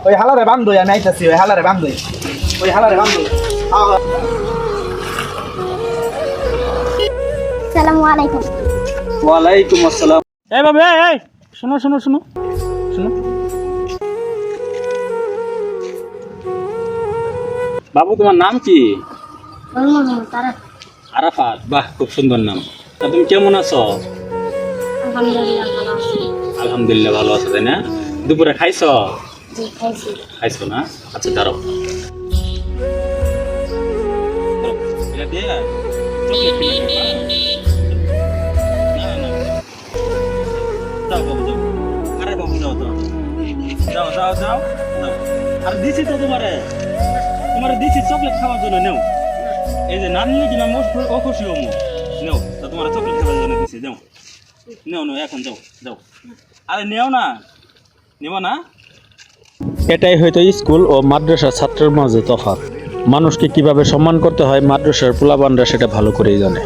ওই হালারে বান্ধ আমি আইতাছি ওই হালারে বান্ধ আসসালামু আলাইকুম। ওয়ালাইকুম আসসালাম। এই বাবা এই শোনো শোনো শোনো শোনো বাবু, তোমার নাম কি? আরাফাত। বাহ, খুব সুন্দর নাম। তা তুমি কেমন আছো? আলহামদুলিল্লাহ ভালো আছি। আলহামদুলিল্লাহ ভালো আছো, তাই না? দুপুরে খাইছো? জি খাইছি। খাইছো না? আচ্ছা দাঁড়াও। এটা দিয়ে চকলেট কিনে খাও, হ্যাঁ? না না যাও বাবু যাও। আরে বাবু যাও যাও যাও যাও যাও যাও। আর দিছি তো তোমারে দিছি চকলেট খাওয়ার জন্য। নেও, এই যে নাম নিয়ে কিনা মোট অখুশি হমু। নেও, তা তোমার চকলেট খাওয়ার জন্য দিছি। যাও নেও নেও, এখন যাও যাও। আরে নেও না, নেব না। এটাই হয়তো স্কুল ও মাদ্রাসার ছাত্রের মাঝে তফাৎ। মানুষকে কিভাবে সম্মান করতে হয় মাদ্রাসার পোলাপানরা সেটা ভালো করেই জানে।